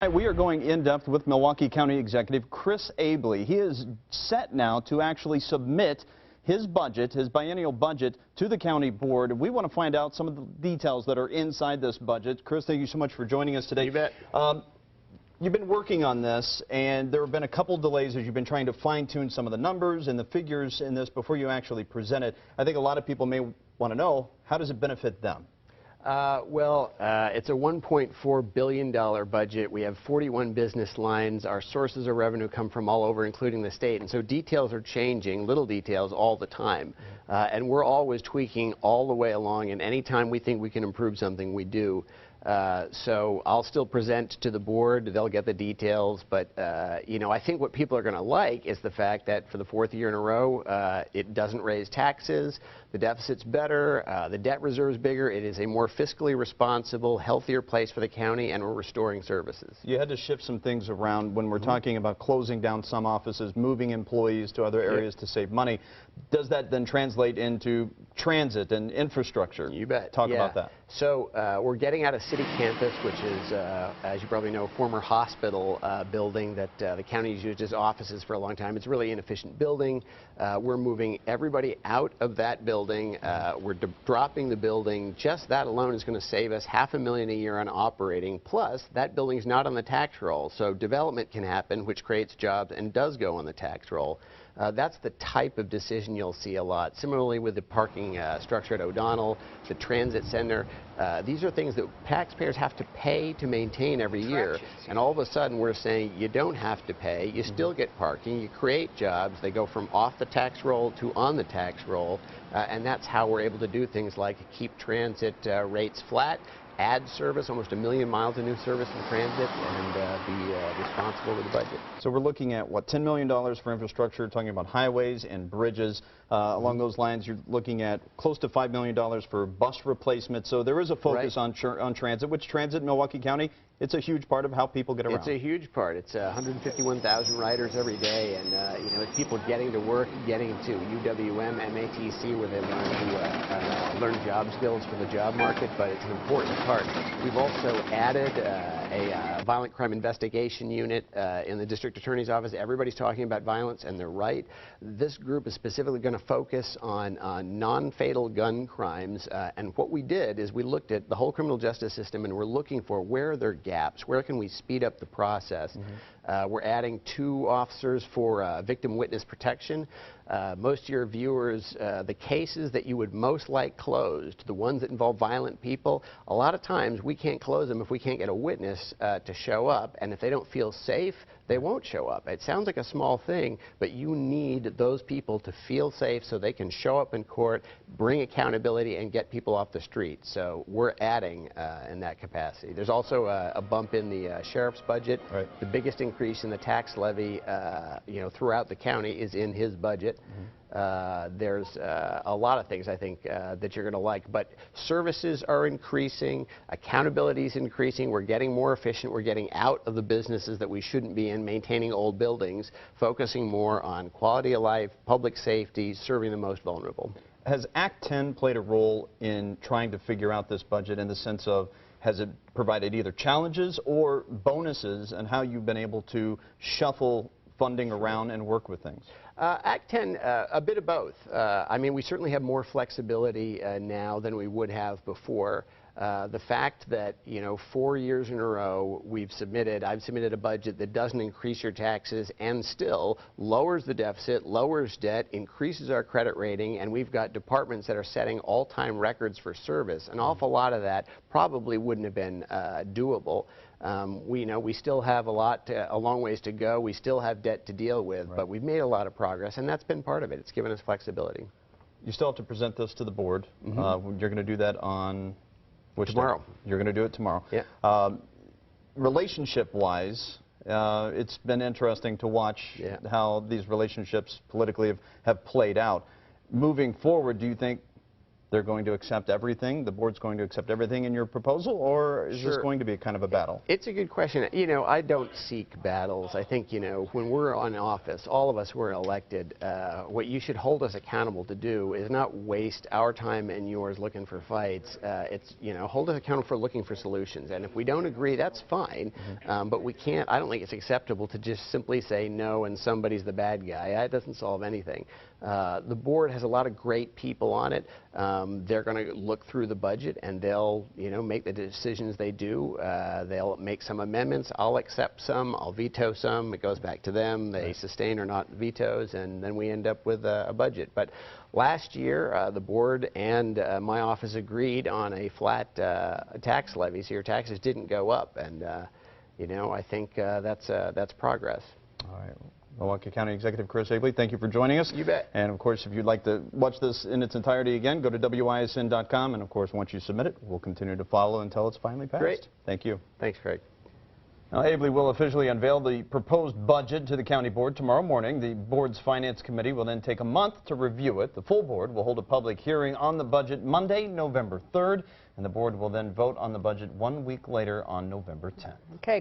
Tonight we are going in-depth with Milwaukee County Executive Chris Abele. He is set now to actually submit his budget, his biennial budget, to the county board. We want to find out some of the details that are inside this budget. Chris, thank you so much for joining us today. You bet. You've been working on this, and there have been a couple delays as you've been trying to fine-tune some of the numbers and the figures in this before you actually present it. I think a lot of people may want to know, how does it benefit them? It's a $1.4 billion budget. We have 41 business lines. Our sources of revenue come from all over, including the state. And so details are changing, little details, all the time. And we're always tweaking all the way along. And anytime we think we can improve something, we do. So I'll still present to the board. They'll get the details. But, you know, I think what people are going to like is the fact that for the fourth year in a row, it doesn't raise taxes. The deficit's better. The debt reserve's bigger. It is a more fiscally responsible, healthier place for the county, and we're restoring services. You had to shift some things around when we're talking about closing down some offices, moving employees to other areas to save money. Does that then translate into transit and infrastructure? You bet. Talk about that. So we're getting out of City Campus, which is, as you probably know, a former hospital building that the county's used as offices for a long time. It's a really inefficient building. We're moving everybody out of that building. We're dropping the building. Just that alone is going to save us $500,000 a year on operating. Plus, that building's not on the tax roll, so development can happen, which creates jobs and does go on the tax roll. That's the type of decision you'll see a lot. Similarly with the parking structure at O'Donnell, the transit center, these are things that taxpayers have to pay to maintain every year. And all of a sudden we're saying you don't have to pay, you still get parking, you create jobs, they go from off the tax roll to on the tax roll, and that's how we're able to do things like keep transit rates flat, add service, almost 1 million miles of new service in transit, and be responsible with the budget. So we're looking at, what, $10 million for infrastructure, talking about highways and bridges. Along those lines, you're looking at close to $5 million for bus replacement. So there is a focus on transit, which transit in Milwaukee County, it's a huge part of how people get around. It's a huge part. It's 151,000 riders every day, and you know, it's people getting to work, getting to UWM, MATC, where they learn job skills for the job market, but it's an important part. We've also added a violent crime investigation unit in the district attorney's office. Everybody's talking about violence, and they're right. This group is specifically going to focus on non-fatal gun crimes, and what we did is we looked at the whole criminal justice system, and we're looking for where are there gaps, where can we speed up the process. We're adding 2 officers for victim witness protection. Most of your viewers, the cases that you would most like closed, the ones that involve violent people, a lot of times we can't close them if we can't get a witness to show up, and if they don't feel safe, they won't show up. It sounds like a small thing, but you need those people to feel safe so they can show up in court, bring accountability, and get people off the street. So we're adding in that capacity. There's also a bump in the sheriff's budget. The biggest increase in the tax levy you know, throughout the county is in his budget. There's a lot of things I think that you're going to like, but services are increasing, accountability is increasing, we're getting more efficient, we're getting out of the businesses that we shouldn't be in, maintaining old buildings, focusing more on quality of life, public safety, serving the most vulnerable. Has Act 10 played a role in trying to figure out this budget in the sense of, has it provided either challenges or bonuses, and how you've been able to shuffle funding around and work with things? Act 10, a bit of both. I mean, we certainly have more flexibility now than we would have before. The fact that, you know, 4 years in a row I've submitted a budget that doesn't increase your taxes and still lowers the deficit, lowers debt, increases our credit rating, and we've got departments that are setting all-time records for service. An awful lot of that probably wouldn't have been doable. We still have a long ways to go. We still have debt to deal with, but we've made a lot of progress, and that's been part of it. It's given us flexibility. You still have to present this to the board. You're going to do that on which tomorrow. Day? You're going to do it tomorrow. Yeah. Relationship-wise, it's been interesting to watch how these relationships politically have played out. Moving forward, do you think they're going to accept everything, the board's going to accept everything in your proposal, or is this Sure. going to be kind of a battle? It's a good question. You know, I don't seek battles. I think, you know, when we're on office, all of us who are elected, what you should hold us accountable to do is not waste our time and yours looking for fights. It's, you know, hold us accountable for looking for solutions. And if we don't agree, that's fine. But we can't, I don't think it's acceptable to just simply say no and somebody's the bad guy. That doesn't solve anything. The board has a lot of great people on it. They're going to look through the budget and they'll, you know, make the decisions they do. They'll make some amendments. I'll accept some. I'll veto some. It goes back to them. They sustain or not vetoes, and then we end up with a budget. But last year, the board and my office agreed on a flat tax levy, so your taxes didn't go up, and you know, I think that's progress. All right. Milwaukee County Executive Chris Abele, thank you for joining us. You bet. And of course, if you'd like to watch this in its entirety again, go to WISN.com, and of course, once you submit it, we'll continue to follow until it's finally passed. Great. Thank you. Thanks, Craig. Now, Abele will officially unveil the proposed budget to the county board tomorrow morning. The board's finance committee will then take a month to review it. The full board will hold a public hearing on the budget Monday, November 3rd, and the board will then vote on the budget 1 week later on November 10th. Okay.